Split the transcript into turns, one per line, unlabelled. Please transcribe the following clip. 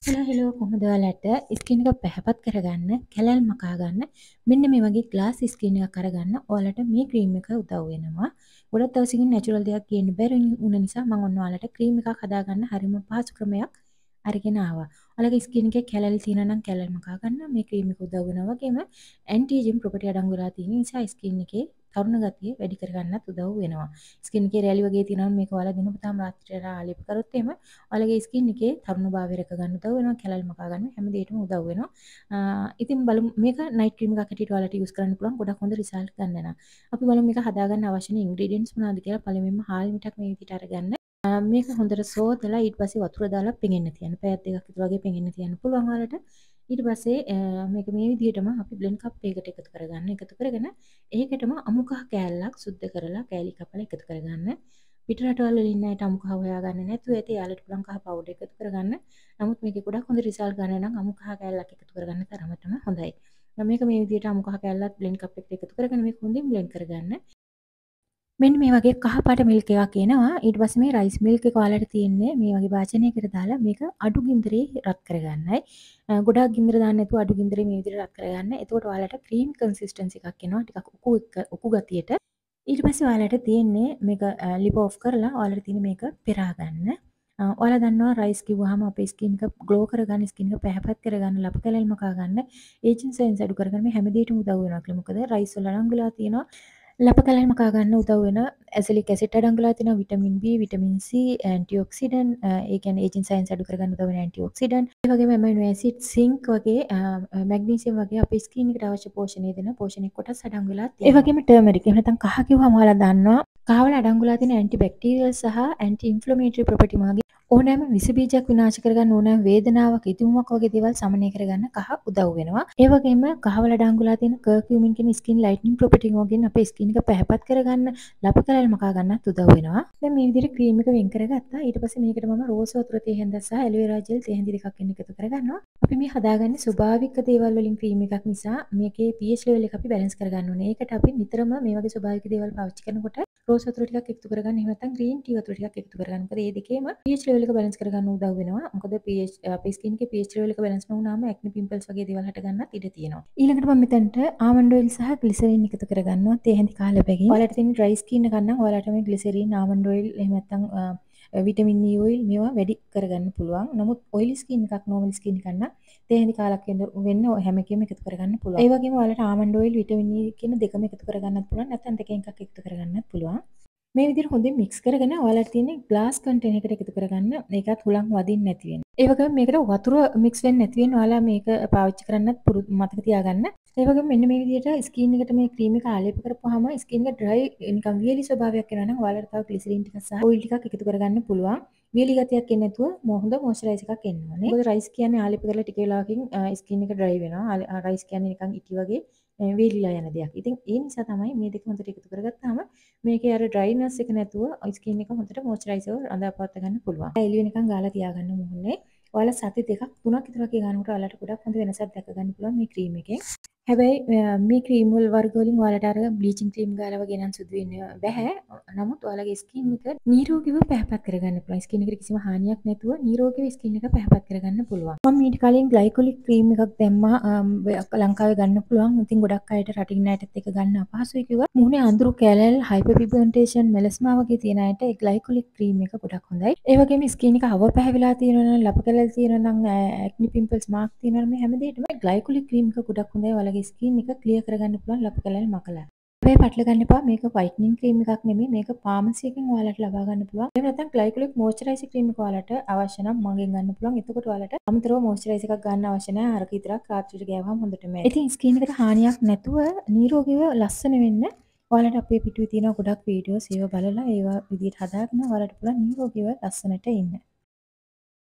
Hello කොහොමද ඔයාලට skin එක පැහැපත් කරගන්න, කැලැල් මකා ගන්න මෙන්න මේ වගේ ග්ලාස් ස්කින් එකක් අරගන්න ඔයාලට මේ ක්‍රීම් එක උදව් වෙනවා. ගොඩක් දවසකින් නැචරල් දෙයක් ගේන්න බැරි වුණ නිසා මම ඔන්න ඔයාලට ක්‍රීම් එකක් හදාගන්න හරිම පහසු ක්‍රමයක් අරගෙන ආවා. ඔයාලගේ ස්කින් එකේ කැලැල් තියෙනවා නම් කැලැල් මකා ගන්න මේ ක්‍රීම් එක උදව් වෙනවා. වගේම ඇන්ටි ඒජින් ප්‍රොපර්ටි අඩංගු වෙලා තියෙන නිසා ස්කින් එකේ තරුණ ගතිය වැඩි කරගන්නත් උදව් වෙනවා. ස්කින් එකේ රැලි වගේ තියෙනවා මේක ඔයාලා දිනපතාම රාත්‍රියට ආලේප කරොත් එහෙම ඔයාලගේ ස්කින් එකේ තරුණභාවය රැක ගන්න උදව් වෙනවා, කැලල් මකා ගන්න හැම දෙයකටම උදව් වෙනවා. ඉතින් බලමු මේක නයිට් ක්‍රීම් එකක් හැටියට ඔයාලට යූස් කරන්න පුළුවන්. ගොඩක් හොඳ රිසල්ට් ගන්න නම්. අපි බලමු මේක හදාගන්න අවශ්‍ය ඉන්ග්‍රීඩියන්ට්ස් මොනවද කියලා. පළමුවෙන්ම හාල් මිටක් මේ විදිහට අරගන්න. මේක හොඳට සෝදලා ඊට පස්සේ වතුර දාලා පෙඟෙන්න තියන්න. පැයක් දෙකක් විතර වගේ පෙඟෙන්න තියන්න පුළුවන් ඔයාලට. ඊට පස්සේ මේක මේ විදිහටම අපි බ්ලෙන්ඩ් කප් එකකට එකතු කරගන්න. එකතු කරගෙන ඒකටම අමු කහ කෑල්ලක් සුද්ධ කරලා කෑලි කපලා එකතු කරගන්න. පිට රටවල් වල ඉන්න අයට අමු කහ හොයාගන්න නැතුව ඇති යාළුවට පුළුවන් කහ පවුඩර් එකතු කරගන්න. නමුත් මේකේ ගොඩක් හොඳ රිසල්ට් ගන්න නම් අමු කහ කෑල්ලක් එකතු කරගන්න තරමටම හොඳයි. මේක මේ විදිහට අමු කහ කෑල්ලත් බ්ලෙන්ඩ් කප් එකට එකතු කරගෙන මේක හොඳින් බ්ලෙන්ඩ් කරගන්න. මෙන්න මේ වගේ කහ පාට මිල්ක් එකක් එනවා. ඊට පස්සේ මේ රයිස් මිල්ක් එක ඔයාලට තියෙන්නේ මේ වගේ වාචනයකට දාලා මේක අඩු ගින්දරේ රත් කරගන්නයි. ගොඩාක් ගින්දර දාන්න නැතුව අඩු ගින්දරේ මේ විදිහට රත් කරගන්න. එතකොට ඔයාලට ක්‍රීම් කන්සිස්ටන්සි එකක් එනවා. ටිකක් උකු ගතියට. ඊට පස්සේ ඔයාලට තියෙන්නේ මේක ලිප් ඔෆ් කරලා ඔයාලට තියෙන මේක පෙරා ගන්න. ඔයාලා දන්නවා රයිස් කිව්වහම අපේ ස්කින් එක ග්ලෝ කරගන්න, ස්කින් එක පැහැපත් කරගන්න, ලප කැලල් මකා ගන්න, ඒජින් සයින්ස් අඩු කරගන්න මේ හැම දෙයකටම උදව් වෙනවා කියලා. මොකද රයිස් වල අඩංගුලා තියෙනවා ලප කැලල් මකා ගන්න උදව් වෙන ඇසිලික් ඇසිඩ් අඩංගුලා තියෙනවා, විටමින් B, විටමින් C, ඇන්ටිඔක්සිඩන්ට්, ඒ කියන්නේ ඒජින් සයින්ස් අඩු කරගන්න උදව් වෙන ඇන්ටිඔක්සිඩන්ට්, ඒ වගේම ඇමිනෝ ඇසිඩ්, සින්ක් වගේ මැග්නීසියම් වගේ අපේ ස්කින් එකට අවශ්‍ය පෝෂණය දෙන පෝෂණික කොටස් අඩංගු වෙලා තියෙනවා. ඒ වගේම ටර්මරික් එහෙම නැත්නම් කහ කිව්වම ඔයාලා දන්නවා කහවල අඩංගුලා තියෙන ඇන්ටි බැක්ටීරියල් සහ ඇන්ටි ඉන්ෆ්ලමේටරි ප්‍රොපර්ටි වගේ ඕනෑම විස බීජයක් විනාශ කරගන්න ඕනෑම වේදනාවක් ඉදුමක් වගේ දේවල් සමනය කරගන්න කහ උදව් වෙනවා. ඒ වගේම කහවල අඩංගුලා තියෙන කර්කියුමින් කියන ස්කින් ලයිටනින් ප්‍රොපර්ටි වලින් අපේ ස්කින් එක පැහැපත් කරගන්න, ලප කැලල් මකා ගන්නත් උදව් වෙනවා. දැන් මේ විදිහට ක්‍රීම් එක වෙන් කරගත්තා. ඊට පස්සේ මේකට මම රෝස් වතුර තේ හැඳ සහ ඇලෝවෙරා ජෙල් තේ හැඳි දෙකක් එකතු කරගන්නවා. අපි මේ හදාගන්නේ ස්වභාවික දේවල් වලින් ක්‍රීම් එකක් නිසා මේකේ pH level එක අපි බැලන්ස් කරගන්න ඕනේ. ඒකට අපි නිතරම මේ වගේ ස්වභාවික දේවල් පාවිච්චි කරනකොට රෝස් වතුර ටිකක් එකතු කරගන්න. එහෙම නැත්නම් ග්‍රීන් ටී වතුර ටිකක් එකතු කරගන්න. මොකද මේ දෙකේම pH level එක බැලන්ස් කරගන්න උදව් වෙනවා. මොකද අපේ ස්කින් එකේ pH level එක බැලන්ස් නොවුනහම ඇක්නි පිම්පල්ස් වගේ දේවල් හට ගන්නත් ඉඩ තියෙනවා. ඊළඟට මම මෙතනට ආමන්ඩ් ඔයිල් සහ ග්ලිසරින් එකතු කරගන්නවා. තේ හැඳි කාලෙ පැකින්. ඔයාලට තියෙන ඩ්‍රයි ස්කින් එකක් නම් ඔයාලට මේ ග්ලිසරින්, ආමන්ඩ් ඔයිල් එහෙම නැත්නම් විටමින් E ඔයිල් මේවා වැඩි කරගන්න පුළුවන්. නමුත් ඔයිලි ස්කින් එකක්, නෝමල් ස්කින් එකක් නම් තේ හැඳි කාලක් වෙන්න හැම එකෙම එකතු කරගන්න පුළුවන්. ඒ වගේම ඔයාලට ආමන්ඩ් ඔයිල්, විටමින් E කියන දෙකම එකතු කරගන්නත් පුළුවන්. නැත්නම් දෙකෙන් එකක් එකතු කරගන්නත් පුළුවන්. මේ විදිහට හොඳින් මික්ස් කරගෙන ඔයාලට තියෙන්නේ ග්ලාස් කන්ටේනර් එකට එකතු කරගන්න. ඒකත් හුලං වදින්න නැති වෙන්න. ඒ වගේම මේකට වතුර මික්ස් වෙන්නේ නැති වෙන්න ඔයාලා මේක පාවිච්චි කරන්නත් මතක තියාගන්න. ඒ වගේම මෙන්න මේ විදිහට ස්කින් එකට මේ ක්‍රීම් එක ආලේප කරපුවාම ස්කින් එක ඩ්‍රයි නිකන් වියලි ස්වභාවයක් එනවා නම් ඔයාලට තව ග්ලිසරින් ටිකක් සහ ඔයිල් ටිකක් එකතු කරගන්න පුළුවන්. වියලි ගතියක් එන්නේ නැතුව හොඳ මොයිස්චරයිස් එකක් එන්න ඕනේ. මොකද රයිස් කියන්නේ ආලේප කරලා ටික වෙලාවකින් ස්කින් එක ඩ්‍රයි වෙනවා. රයිස් කියන්නේ නිකන් ඉටි වගේ වේලිලා යන දෙයක්. ඉතින් ඒ නිසා තමයි මේ දෙක හොඳට එකතු කරගත්තාම මේකේ අර ඩ්‍රයිනස් එක නැතුව ස්කින් එක හොඳට මොයිස්චරයිසර් රඳාපවත්වා ගන්න පුළුවන්. එළිය නිකන් ගාලා තියාගන්න මුහුණේ. ඔයාලා සති දෙකක් තුනක් විතර වගේ ගන්නකොට ඔයාලට ගොඩක් හොඳ වෙනසක් දැක ගන්න පුළුවන් මේ ක්‍රීම් එකෙන්. හැබැයි මේ ක්‍රීම් වල වර්ග වලින් ඔයාලට අර බ්ලීචින් ක්‍රීම් ගාලා වගේ නම් සුදු වෙන්න බෑ. නමුත් ඔයාලගේ ස්කින් එක නිරෝගීව පැහැපත් කරගන්න පුළුවන්. ස්කින් එකට කිසිම හානියක් නැතුව නිරෝගීව ස්කින් එක පැහැපත් කරගන්න පුළුවන්. මම ඊට කලින් ග්ලයිකොලික් ක්‍රීම් එකක් දැම්මා ලංකාවේ ගන්න පුළුවන්. ඉතින් ගොඩක් අයට රටින් අයටත් ඒක ගන්න අපහසුයි කිව්වා. මුහුණේ අඳුරු කැලල්, හයිපර් පිග්මන්ටේෂන්, මෙලස්මා වගේ තියෙන අයට ඒ ග්ලයිකොලික් ක්‍රීම් එක ගොඩක් හොඳයි. ඒ වගේම ස්කින් එක අව පැහැවිලා තියෙනවා නම්, ලප කැලල් තියෙනවා නම්, ඇක්නි පිම්පල්ස් මාක් තියෙනවා නම් මේ හැම දෙයකටම ග්ලයිකොලික් ක්‍රීම් එක ගොඩක් හොඳයි. ඔයාලගේ ස්කින් එක ක්ලියර් කරගන්න පුළුවන් ලප කැලල් මකලා. හැබැයි පටල ගන්න එපා. මේක වයිට්නින් ක්‍රීම් එකක් නෙමෙයි. මේක ෆාමසි එකෙන් ඔයාලට ලබා ගන්න පුළුවන්. එහෙම නැත්නම් ග්ලයිකොලික් මොයිස්චරයිසර් ක්‍රීම් එක ඔයාලට අවශ්‍ය නම් මගෙන් ගන්න පුළුවන්. එතකොට ඔයාලට අමතරව මොයිස්චරයිසර් එකක් ගන්න අවශ්‍ය නැහැ. අරක විතරක් රාත්‍රියට ගෑවහම හොඳටම ඇති. ඉතින් ස්කින් එකට හානියක් නැතුව නිරෝගීව ලස්සන වෙන්න ඔයාලට අපේ පිටුවේ තියෙන ගොඩක් වීඩියෝස් ඒවා බලලා ඒවා විදිහට හදාගෙන ඔයාලට පුළුවන් නිරෝගීව ලස්සනට ඉන්න.